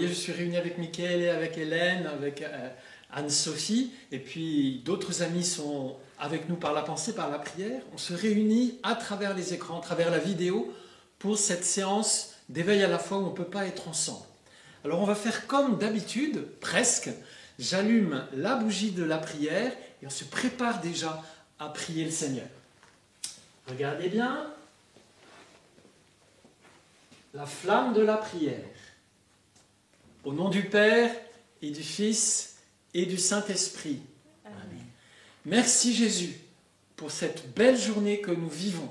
je suis réuni avec Mickaël et avec Hélène, avec Anne-Sophie, et puis d'autres amis sont avec nous par la pensée, par la prière. On se réunit à travers les écrans, à travers la vidéo, pour cette séance d'éveil à la foi où on ne peut pas être ensemble. Alors on va faire comme d'habitude, presque. J'allume la bougie de la prière et on se prépare déjà à prier le Seigneur. Regardez bien. La flamme de la prière. Au nom du Père et du Fils et du Saint-Esprit. Amen. Merci Jésus pour cette belle journée que nous vivons.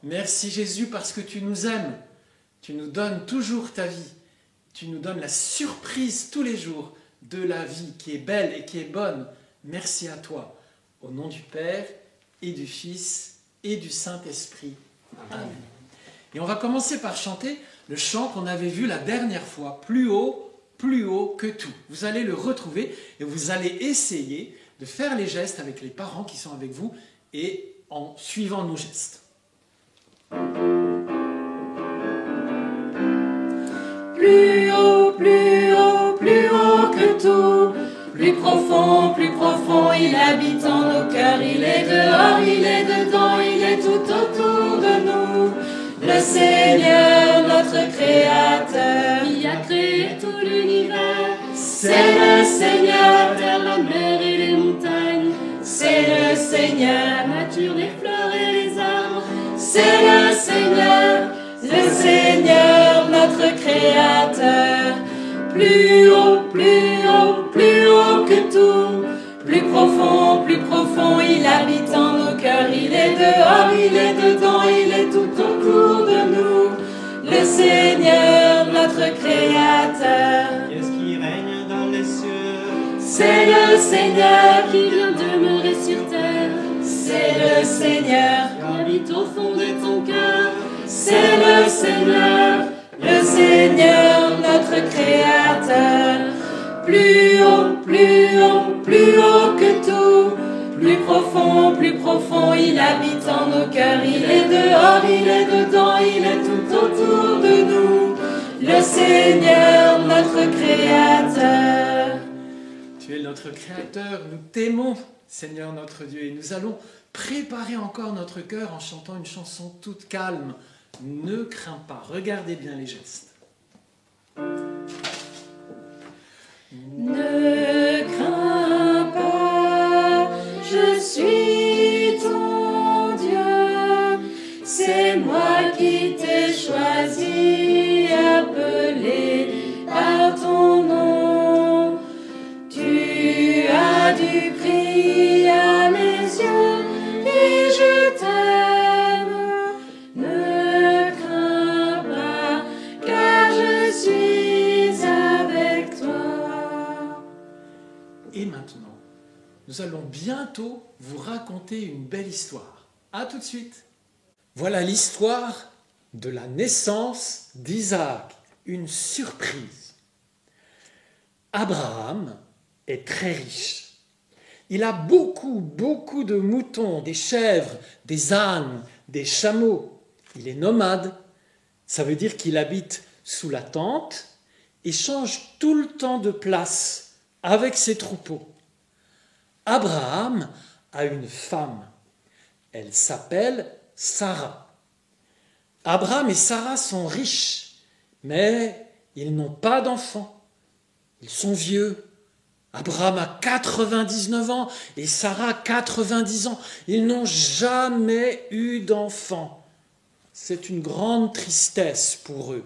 Merci Jésus parce que tu nous aimes. Tu nous donnes toujours ta vie. Tu nous donnes la surprise tous les jours de la vie qui est belle et qui est bonne. Merci à toi. Au nom du Père et du Fils et du Saint-Esprit. Amen. Et on va commencer par chanter le chant qu'on avait vu la dernière fois, plus haut que tout. Vous allez le retrouver et vous allez essayer de faire les gestes avec les parents qui sont avec vous et en suivant nos gestes. Plus haut, plus haut, plus haut que tout, plus profond, il habite en nos cœurs, il est dehors, il est dedans, il est tout autour de nous. Le Seigneur, notre Créateur, qui a créé tout l'univers, c'est le Seigneur, la terre, la mer et les montagnes, c'est le Seigneur, la nature, les fleurs et les arbres, c'est le Seigneur, notre Créateur. Plus haut, que tout, plus profond, il habite en nos cœurs, il est dehors, il est dedans, il est tout autour de nous. Le Seigneur, notre Créateur. Qu'est-ce qui règne dans les cieux? C'est le Seigneur qui vient demeurer sur terre. C'est le Seigneur qui habite au fond de ton cœur. C'est le Seigneur, notre Créateur. Plus haut que tout, plus profond, il habite en nos cœurs, il est dehors, il est dedans, il est tout autour de nous. Le Seigneur, notre Créateur. Tu es notre Créateur, nous t'aimons, Seigneur notre Dieu, et nous allons préparer encore notre cœur en chantant une chanson toute calme. Ne crains pas, regardez bien les gestes. Ne crains pas, je suis ton Dieu, c'est moi qui t'ai choisi, appelé par ton nom. Tu as du prix à mes yeux et je t'aime. Ne crains pas, car je suis avec toi. Et maintenant, nous allons bientôt vous raconter une belle histoire. À tout de suite. Voilà l'histoire de la naissance d'Isaac. Une surprise. Abraham est très riche. Il a beaucoup de moutons, des chèvres, des ânes, des chameaux. Il est nomade. Ça veut dire qu'il habite sous la tente et change tout le temps de place avec ses troupeaux. Abraham a une femme. Elle s'appelle Sarah. Abraham et Sarah sont riches, mais ils n'ont pas d'enfants. Ils sont vieux. Abraham a 99 ans et Sarah 90 ans. Ils n'ont jamais eu d'enfants. C'est une grande tristesse pour eux.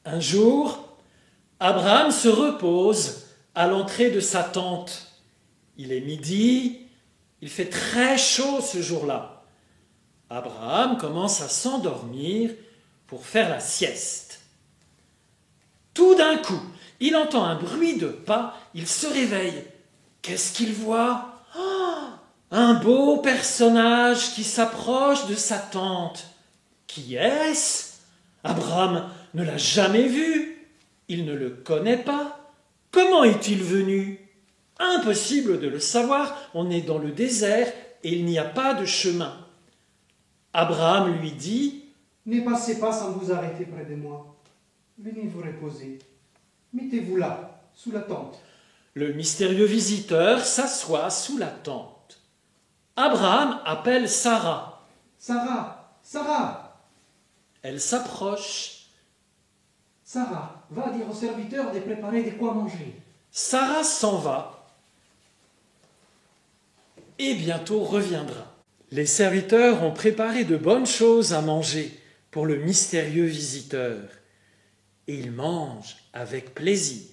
Un jour, Abraham se repose à l'entrée de sa tente. Il est midi, il fait très chaud ce jour-là. Abraham commence à s'endormir pour faire la sieste. Tout d'un coup, il entend un bruit de pas, il se réveille. Qu'est-ce qu'il voit? Un beau personnage qui s'approche de sa tente. Qui est-ce? Abraham ne l'a jamais vu. Il ne le connaît pas. Comment est-il venu? Impossible de le savoir, on est dans le désert et il n'y a pas de chemin. Abraham lui dit: Ne passez pas sans vous arrêter près de moi. venez vous reposer. Mettez-vous là, sous la tente. Le mystérieux visiteur s'assoit sous la tente. Abraham appelle Sarah. Sarah, Sarah, Elle s'approche. Sarah, va dire aux serviteurs de préparer de quoi manger. Sarah s'en va et bientôt reviendra. Les serviteurs ont préparé de bonnes choses à manger pour le mystérieux visiteur et il mange avec plaisir.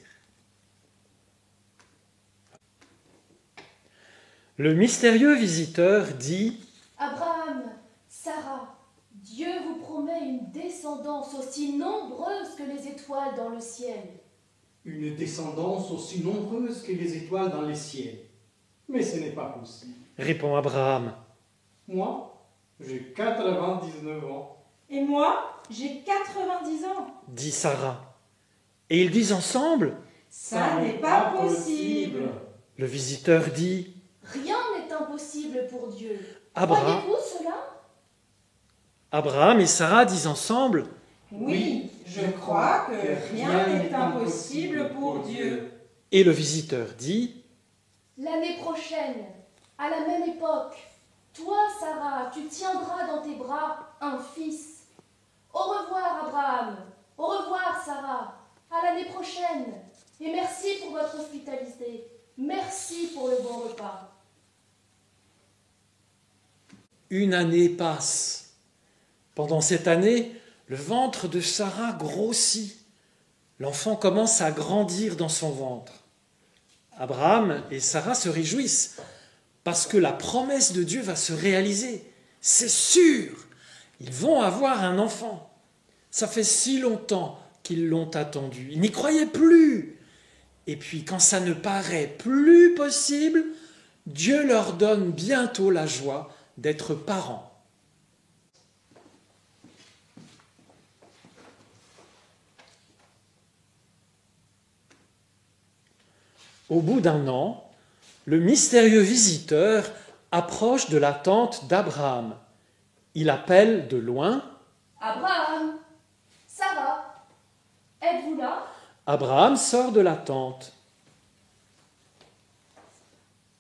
Le mystérieux visiteur dit « Abraham, Sarah, Dieu vous promet une descendance aussi nombreuse que les étoiles dans le ciel. » Une descendance aussi nombreuse que les étoiles dans les ciels. Mais ce n'est pas possible. répond Abraham. Moi, j'ai 99 ans. Et moi, j'ai 90 ans. Dit Sarah. Et ils disent ensemble. Ça n'est pas possible. Le visiteur dit. Rien n'est impossible pour Dieu. Abraham. Croyez-vous cela? Abraham et Sarah disent ensemble. Oui, je crois que rien n'est impossible pour Dieu. Et le visiteur dit. L'année prochaine, à la même époque, toi, Sarah, tu tiendras dans tes bras un fils. Au revoir, Abraham. Au revoir, Sarah. À l'année prochaine. Et merci pour votre hospitalité. Merci pour le bon repas. Une année passe. Pendant cette année, le ventre de Sarah grossit. L'enfant commence à grandir dans son ventre. Abraham et Sarah se réjouissent parce que la promesse de Dieu va se réaliser. C'est sûr, ils vont avoir un enfant. Ça fait si longtemps qu'ils l'ont attendu. Ils n'y croyaient plus. Et puis quand ça ne paraît plus possible, Dieu leur donne bientôt la joie d'être parents. Au bout d'un an, le mystérieux visiteur approche de la tente d'Abraham. Il appelle de loin. Abraham, Sarah, êtes-vous là? Abraham sort de la tente.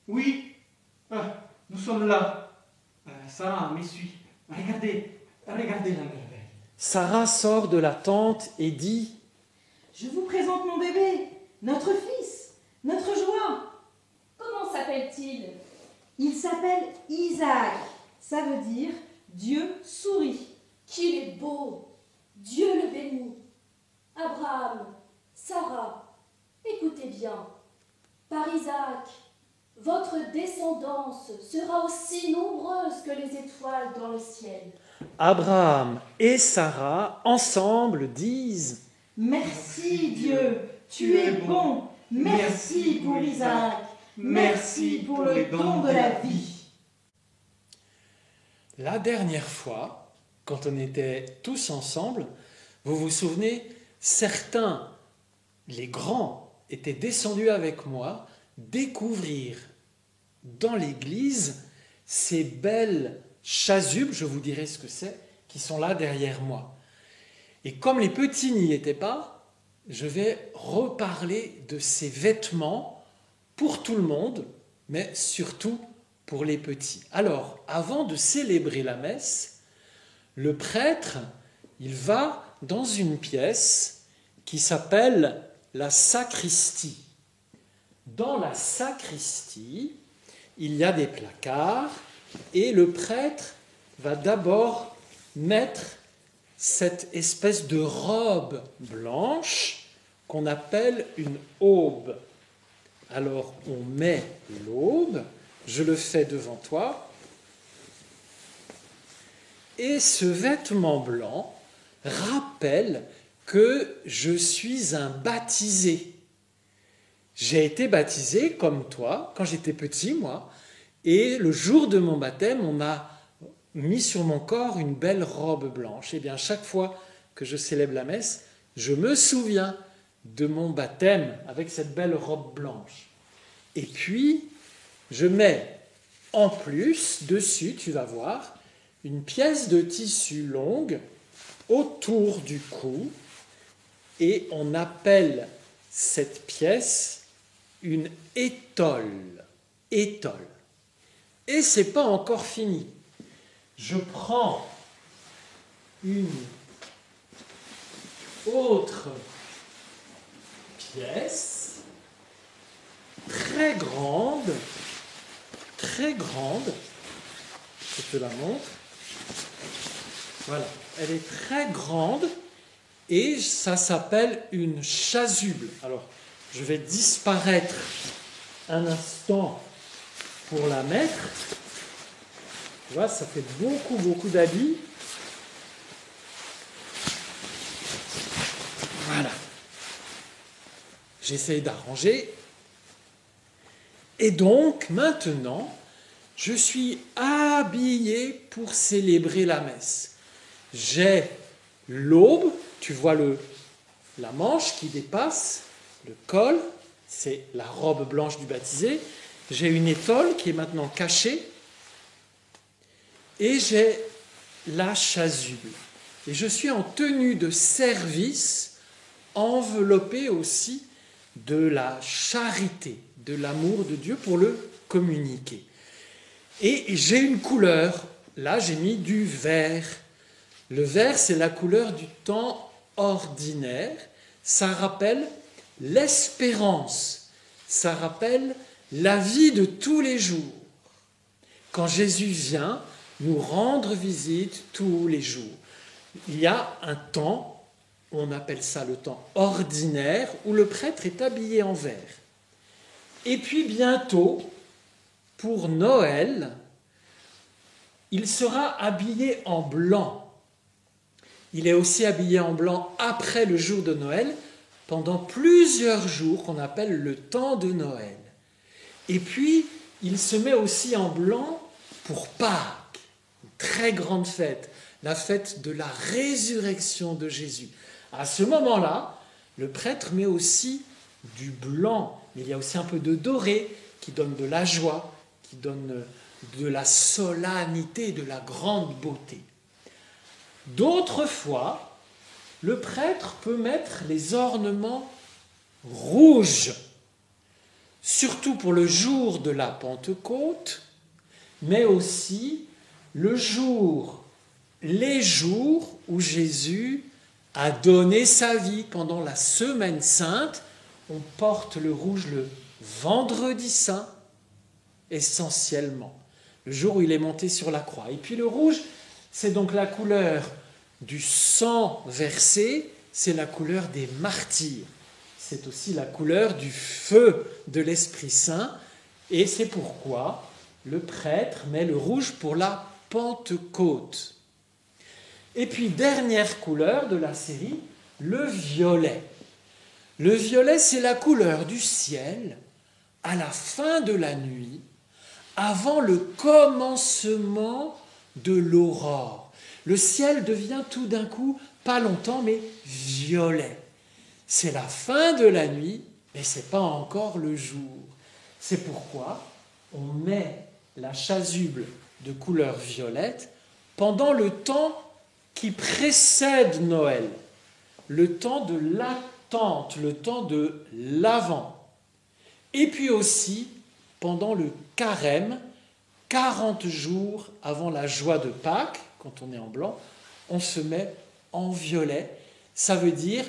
Oui, nous sommes là. Sarah, me suis. Regardez la merveille. Sarah sort de la tente et dit. Je vous présente mon bébé, notre fils, notre joie. Comment s'appelle-t-il? Il s'appelle Isaac. Ça veut dire Dieu sourit. Qu'il est beau! Dieu le bénit! Abraham, Sarah, écoutez bien. Par Isaac, votre descendance sera aussi nombreuse que les étoiles dans le ciel. Abraham et Sarah ensemble disent. Merci Dieu, tu es bon. Merci pour Isaac. Merci pour le don de la vie. La dernière fois, quand on était tous ensemble, vous vous souvenez, certains, les grands, étaient descendus avec moi découvrir dans l'église ces belles chasubes, je vous dirai ce que c'est, qui sont là derrière moi. Et comme les petits n'y étaient pas, je vais reparler de ces vêtements pour tout le monde, mais surtout pour les petits. Alors, avant de célébrer la messe, le prêtre, il va dans une pièce qui s'appelle la sacristie. Dans la sacristie, il y a des placards et le prêtre va d'abord mettre cette espèce de robe blanche qu'on appelle une aube. Alors, on met l'aube, je le fais devant toi, et ce vêtement blanc rappelle que je suis un baptisé. J'ai été baptisé comme toi, quand j'étais petit, moi, et le jour de mon baptême, on m'a mis sur mon corps une belle robe blanche. Et bien, chaque fois que je célèbre la messe, je me souviens de mon baptême avec cette belle robe blanche. Et puis, je mets en plus, dessus, tu vas voir, une pièce de tissu longue autour du cou et on appelle cette pièce une étole. Étole. Et ce n'est pas encore fini. Je prends une autre pièce très grande, je te la montre. Voilà, elle est très grande et ça s'appelle une chasuble. Alors, je vais disparaître un instant pour la mettre. Tu vois, ça fait beaucoup d'habits. Voilà. J'essaie d'arranger. Et donc, maintenant, je suis habillé pour célébrer la messe. J'ai l'aube, tu vois la manche qui dépasse, le col, c'est la robe blanche du baptisé. J'ai une étole qui est maintenant cachée. Et j'ai la chasuble. Et je suis en tenue de service, enveloppé aussi de la charité, de l'amour de Dieu pour le communiquer. Et j'ai une couleur. Là, j'ai mis du vert. Le vert, c'est la couleur du temps ordinaire. Ça rappelle l'espérance. Ça rappelle la vie de tous les jours. Quand Jésus vient nous rendre visite tous les jours. Il y a un temps, on appelle ça le temps ordinaire, où le prêtre est habillé en vert. Et puis bientôt, pour Noël, il sera habillé en blanc. Il est aussi habillé en blanc après le jour de Noël, pendant plusieurs jours qu'on appelle le temps de Noël. Et puis, il se met aussi en blanc pour Pâques, une très grande fête, la fête de la résurrection de Jésus. À ce moment-là, le prêtre met aussi du blanc, mais il y a aussi un peu de doré qui donne de la joie, qui donne de la solennité, de la grande beauté. D'autres fois, le prêtre peut mettre les ornements rouges, surtout pour le jour de la Pentecôte, mais aussi les jours où Jésus a donné sa vie pendant la Semaine Sainte. On porte le rouge le vendredi saint, essentiellement, le jour où il est monté sur la croix. Et puis le rouge, c'est donc la couleur du sang versé, c'est la couleur des martyrs. C'est aussi la couleur du feu de l'Esprit Saint, et c'est pourquoi le prêtre met le rouge pour la Pentecôte. Et puis, dernière couleur de la série, le violet. Le violet, c'est la couleur du ciel à la fin de la nuit, avant le commencement de l'aurore. Le ciel devient tout d'un coup, pas longtemps, mais violet. C'est la fin de la nuit, mais ce n'est pas encore le jour. C'est pourquoi on met la chasuble de couleur violette pendant le temps qui précède Noël, le temps de l'attente, le temps de l'Avent. Et puis aussi pendant le carême, 40 jours avant la joie de Pâques, quand on est en blanc, on se met en violet. Ça veut dire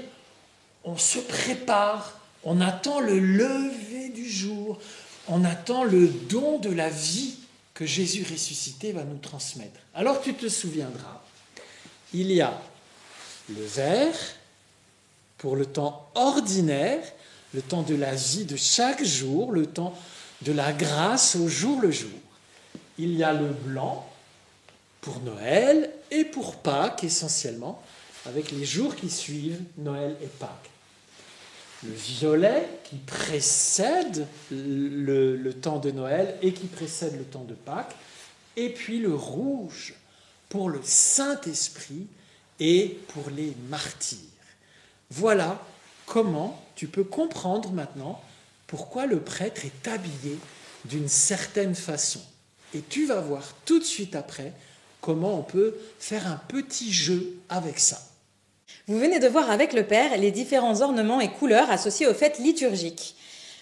on se prépare, on attend le lever du jour, on attend le don de la vie que Jésus ressuscité va nous transmettre. Alors tu te souviendras, il y a le vert pour le temps ordinaire, le temps de la vie de chaque jour, le temps de la grâce au jour le jour. Il y a le blanc pour Noël et pour Pâques essentiellement, avec les jours qui suivent Noël et Pâques. Le violet qui précède le temps de Noël et qui précède le temps de Pâques, et puis le rouge pour le Saint-Esprit et pour les martyrs. Voilà comment tu peux comprendre maintenant pourquoi le prêtre est habillé d'une certaine façon. Et tu vas voir tout de suite après comment on peut faire un petit jeu avec ça. Vous venez de voir avec le Père les différents ornements et couleurs associés aux fêtes liturgiques.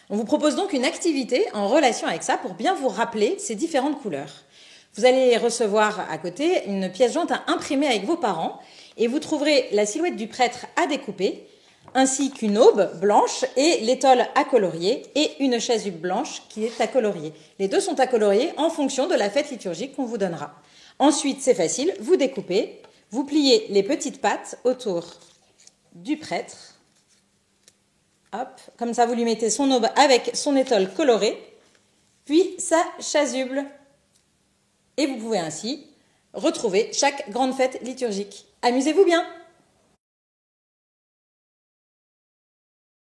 On vous propose donc une activité en relation avec ça pour bien vous rappeler ces différentes couleurs. Vous allez recevoir à côté une pièce jointe à imprimer avec vos parents et vous trouverez la silhouette du prêtre à découper, ainsi qu'une aube blanche et l'étole à colorier et une chasuble blanche qui est à colorier. Les deux sont à colorier en fonction de la fête liturgique qu'on vous donnera. Ensuite, c'est facile, vous découpez, vous pliez les petites pattes autour du prêtre. Hop, comme ça, vous lui mettez son aube avec son étole colorée, puis sa chasuble. Et vous pouvez ainsi retrouver chaque grande fête liturgique. Amusez-vous bien!